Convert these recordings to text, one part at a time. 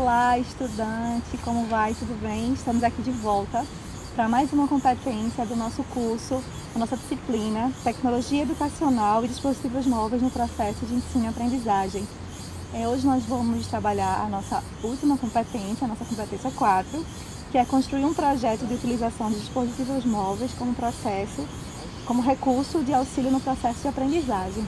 Olá, estudante, como vai? Tudo bem? Estamos aqui de volta para mais uma competência do nosso curso, a nossa disciplina Tecnologia Educacional e Dispositivos Móveis no Processo de Ensino e Aprendizagem. Hoje nós vamos trabalhar a nossa última competência, a nossa competência 4, que é construir um projeto de utilização de dispositivos móveis como recurso de auxílio no processo de aprendizagem.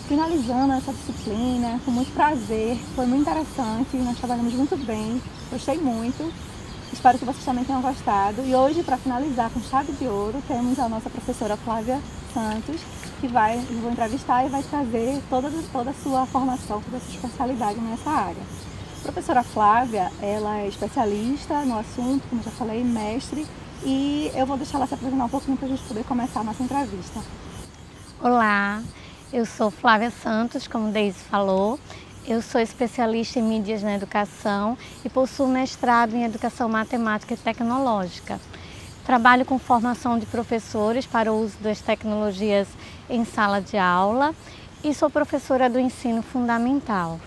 Finalizando essa disciplina, com muito prazer, foi muito interessante, nós trabalhamos muito bem, gostei muito, espero que vocês também tenham gostado. E hoje, para finalizar com chave de ouro, temos a nossa professora Flávia Santos, que eu vou entrevistar e vai trazer toda a sua formação, toda a sua especialidade nessa área. A professora Flávia, ela é especialista no assunto, como já falei, mestre, e eu vou deixar ela se apresentar um pouquinho para a gente poder começar a nossa entrevista. Olá, eu sou Flávia Santos, como Deise falou. Eu sou especialista em mídias na educação e possuo mestrado em educação matemática e tecnológica. Trabalho com formação de professores para o uso das tecnologias em sala de aula e sou professora do ensino fundamental.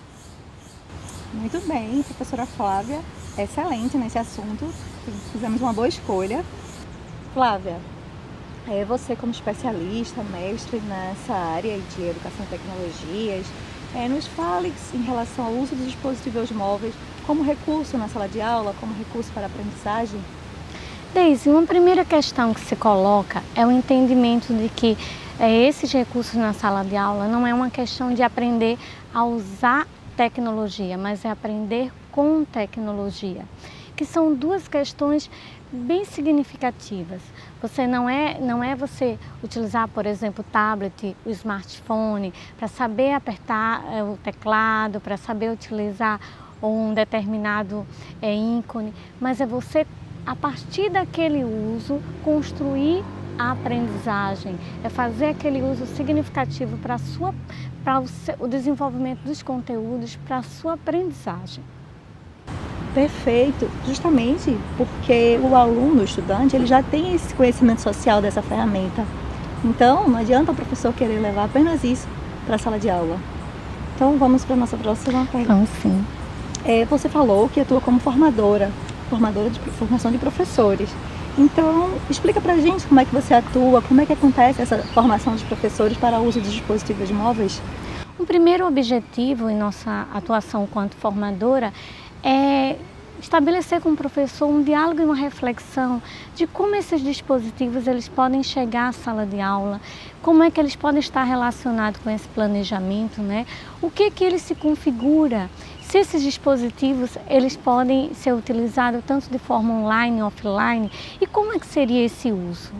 Muito bem, professora Flávia, excelente nesse assunto, fizemos uma boa escolha. Flávia, você como especialista, mestre nessa área de educação e tecnologias, nos fale em relação ao uso dos dispositivos móveis como recurso na sala de aula, como recurso para a aprendizagem. Deise, uma primeira questão que se coloca é o entendimento de que esses recursos na sala de aula não é uma questão de aprender a usar tecnologia, mas é aprender com tecnologia, que são duas questões bem significativas. Não é você utilizar, por exemplo, o tablet, o smartphone, para saber apertar o teclado, para saber utilizar um determinado ícone, mas é você, a partir daquele uso, construir a aprendizagem, é fazer aquele uso significativo para o desenvolvimento dos conteúdos, para a sua aprendizagem. Perfeito, justamente porque o aluno, o estudante, ele já tem esse conhecimento social dessa ferramenta. Então, não adianta o professor querer levar apenas isso para a sala de aula. Então, vamos para a nossa próxima pergunta. Vamos sim. Você falou que atua como formadora de formação de professores. Então, explica pra gente como é que você atua, como é que acontece essa formação de professores para o uso dos dispositivos móveis. O primeiro objetivo em nossa atuação enquanto formadora é estabelecer com o professor um diálogo e uma reflexão de como esses dispositivos eles podem chegar à sala de aula, como é que eles podem estar relacionados com esse planejamento, né? O que ele se configura, se esses dispositivos eles podem ser utilizados tanto de forma online, offline, e como é que seria esse uso?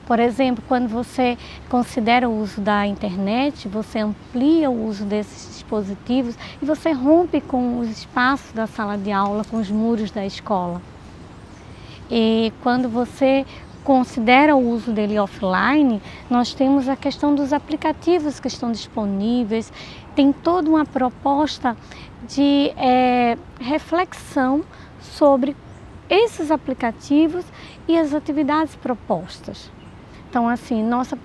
Por exemplo, quando você considera o uso da internet, você amplia o uso desses dispositivos e você rompe com os espaços da sala de aula, com os muros da escola. E quando você considera o uso dele offline, nós temos a questão dos aplicativos que estão disponíveis, tem toda uma proposta de reflexão sobre esses aplicativos e as atividades propostas. Então, assim, nosso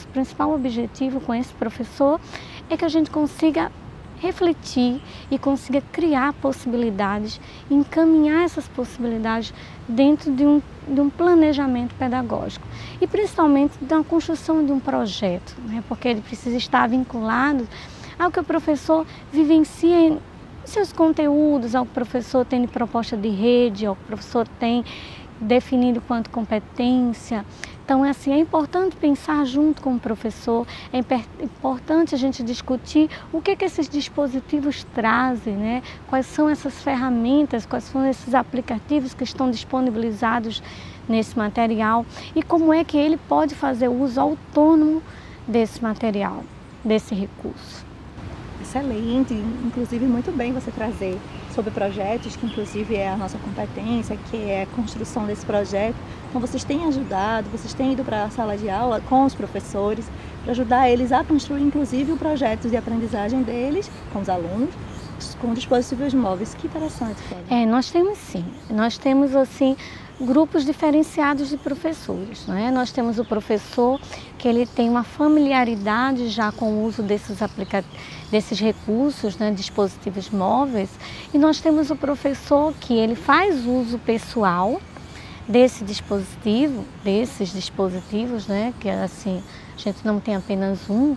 principal objetivo com esse professor é que a gente consiga refletir e consiga criar possibilidades, encaminhar essas possibilidades dentro de um planejamento pedagógico e principalmente da construção de um projeto, porque ele precisa estar vinculado ao que o professor vivencia em seus conteúdos, ao que o professor tem de proposta de rede, ao que o professor tem definido quanto competência. Então, é importante pensar junto com o professor, é importante a gente discutir o que esses dispositivos trazem, quais são essas ferramentas, quais são esses aplicativos que estão disponibilizados nesse material e como é que ele pode fazer uso autônomo desse material, desse recurso. Excelente, inclusive muito bem você trazer sobre projetos, que inclusive é a nossa competência, que é a construção desse projeto. Então vocês têm ajudado, vocês têm ido para a sala de aula com os professores, para ajudar eles a construir inclusive o projeto de aprendizagem deles, com os alunos, com dispositivos móveis. Que interessante, Flávia. Nós temos sim. Nós temos assim grupos diferenciados de professores, não é? Nós temos o professor que ele tem uma familiaridade já com o uso desses recursos, né, dispositivos móveis, e nós temos o professor que ele faz uso pessoal desses dispositivos, né, que assim a gente não tem apenas um,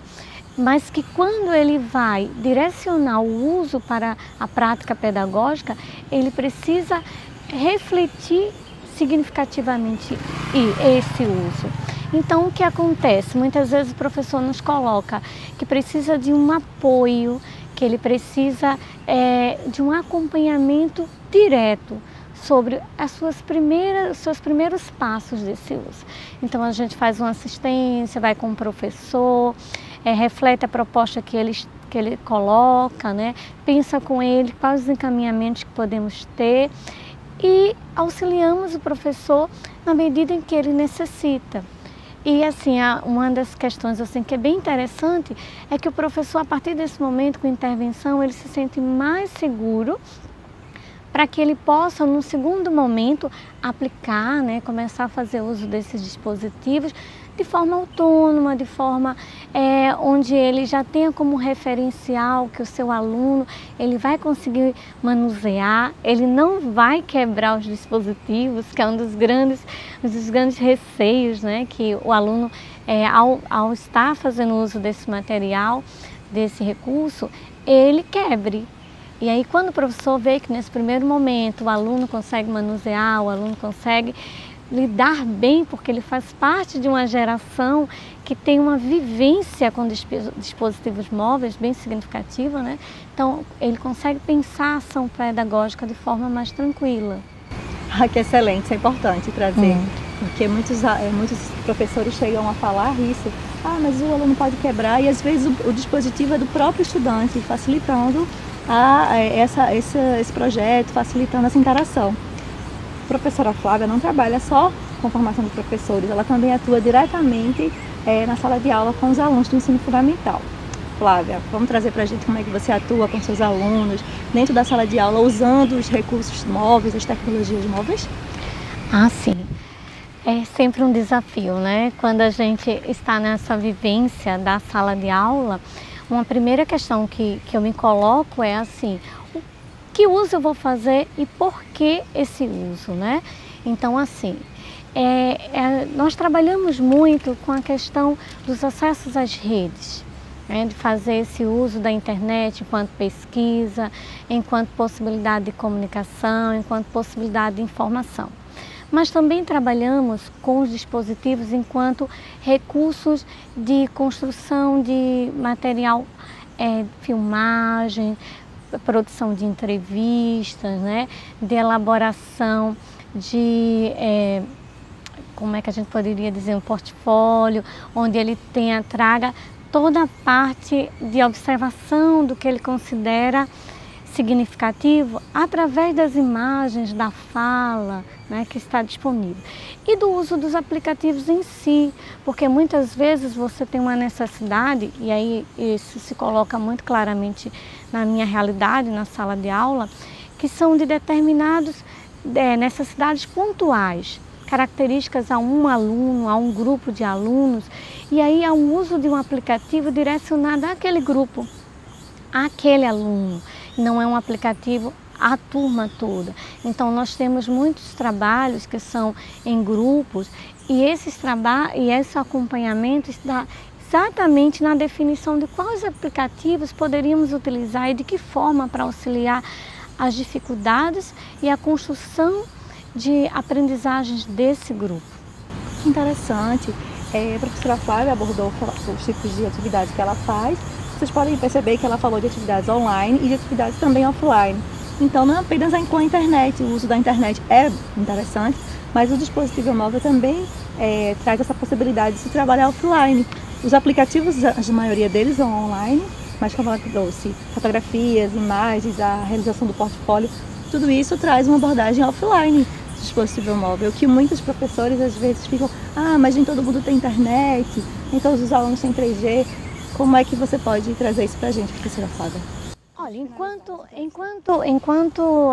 mas que quando ele vai direcionar o uso para a prática pedagógica, ele precisa refletir significativamente esse uso. Então, o que acontece? Muitas vezes o professor nos coloca que precisa de um apoio, que ele precisa de um acompanhamento direto sobre os seus primeiros passos desse uso. Então, a gente faz uma assistência, vai com o professor, reflete a proposta que ele coloca, né? Pensa com ele quais os encaminhamentos que podemos ter e auxiliamos o professor na medida em que ele necessita. E assim, uma das questões assim, que é bem interessante é que o professor, a partir desse momento, com intervenção, ele se sente mais seguro para que ele possa, num segundo momento, aplicar, né, começar a fazer uso desses dispositivos de forma autônoma, de forma onde ele já tenha como referencial que o seu aluno ele vai conseguir manusear, ele não vai quebrar os dispositivos, que é um dos grandes receios, né, que o aluno, ao estar fazendo uso desse material, desse recurso, ele quebre. E aí quando o professor vê que nesse primeiro momento o aluno consegue manusear, o aluno consegue lidar bem, porque ele faz parte de uma geração que tem uma vivência com dispositivos móveis bem significativa, né? Então ele consegue pensar a ação pedagógica de forma mais tranquila. Que excelente, isso é importante trazer, porque muitos professores chegam a falar isso, mas o aluno pode quebrar, e às vezes o dispositivo é do próprio estudante, facilitando esse projeto, facilitando essa interação. A professora Flávia não trabalha só com formação de professores, ela também atua diretamente na sala de aula com os alunos do ensino fundamental. Flávia, vamos trazer para a gente como é que você atua com seus alunos dentro da sala de aula, usando os recursos móveis, as tecnologias móveis? Sim. É sempre um desafio, né? Quando a gente está nessa vivência da sala de aula, uma primeira questão que eu me coloco é assim: que uso eu vou fazer e por que esse uso, né? Então, assim, nós trabalhamos muito com a questão dos acessos às redes, né? De fazer esse uso da internet enquanto pesquisa, enquanto possibilidade de comunicação, enquanto possibilidade de informação. Mas também trabalhamos com os dispositivos enquanto recursos de construção de material, filmagem, produção de entrevistas, né, de elaboração de, como é que a gente poderia dizer, um portfólio, onde ele traga toda a parte de observação do que ele considera significativo através das imagens, da fala, né, que está disponível. E do uso dos aplicativos em si, porque muitas vezes você tem uma necessidade, e aí isso se coloca muito claramente na minha realidade, na sala de aula, que são de determinadas necessidades pontuais, características a um aluno, a um grupo de alunos, e aí há um uso de um aplicativo direcionado àquele grupo, àquele aluno. Não é um aplicativo à turma toda. Então nós temos muitos trabalhos que são em grupos, e esse acompanhamento está exatamente na definição de quais aplicativos poderíamos utilizar e de que forma para auxiliar as dificuldades e a construção de aprendizagens desse grupo. Interessante. A professora Flávia abordou os tipos de atividades que ela faz. Vocês podem perceber que ela falou de atividades online e de atividades também offline. Então, não apenas com a internet, o uso da internet é interessante, mas o dispositivo móvel também traz essa possibilidade de se trabalhar offline. Os aplicativos, a maioria deles são online, mas como ela trouxe fotografias, imagens, a realização do portfólio, tudo isso traz uma abordagem offline do dispositivo móvel, que muitos professores às vezes ficam, mas nem todo mundo tem internet, nem todos os alunos têm 3G. Como é que você pode trazer isso para a gente, professora Flávia? Olha, enquanto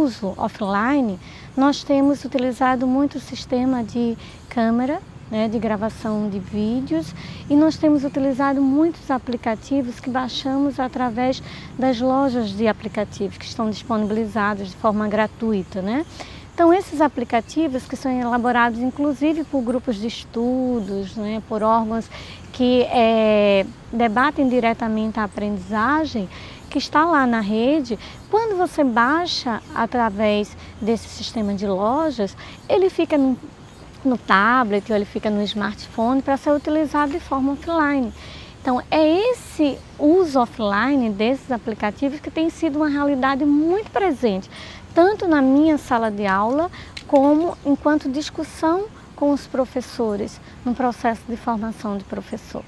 uso offline, nós temos utilizado muito o sistema de câmera, né, de gravação de vídeos, e nós temos utilizado muitos aplicativos que baixamos através das lojas de aplicativos que estão disponibilizados de forma gratuita, né? Então, esses aplicativos que são elaborados inclusive por grupos de estudos, né, por órgãos que debatem diretamente a aprendizagem, que está lá na rede, quando você baixa através desse sistema de lojas, ele fica no tablet ou ele fica no smartphone para ser utilizado de forma offline. Então, é esse uso offline desses aplicativos que tem sido uma realidade muito presente, tanto na minha sala de aula, como enquanto discussão com os professores, no processo de formação de professor.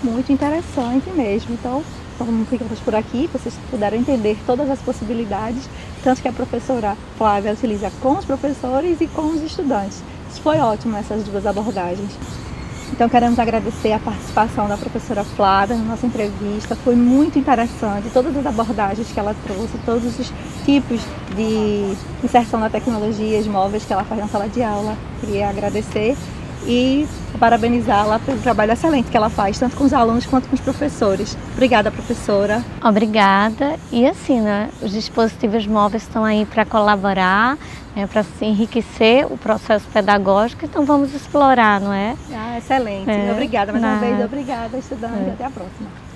Muito interessante mesmo. Então, ficamos por aqui, vocês puderam entender todas as possibilidades, tanto que a professora Flávia utiliza com os professores e com os estudantes. Isso foi ótimo, essas duas abordagens. Então, queremos agradecer a participação da professora Flávia na nossa entrevista. Foi muito interessante, todas as abordagens que ela trouxe, todos os tipos de inserção na tecnologias móveis que ela faz na sala de aula. Queria agradecer e parabenizá-la pelo trabalho excelente que ela faz, tanto com os alunos quanto com os professores. Obrigada, professora. Obrigada. E assim, né, os dispositivos móveis estão aí para colaborar, né, para enriquecer o processo pedagógico, então vamos explorar, não é? Excelente. Obrigada mais uma vez. Obrigada, estudante. Até a próxima.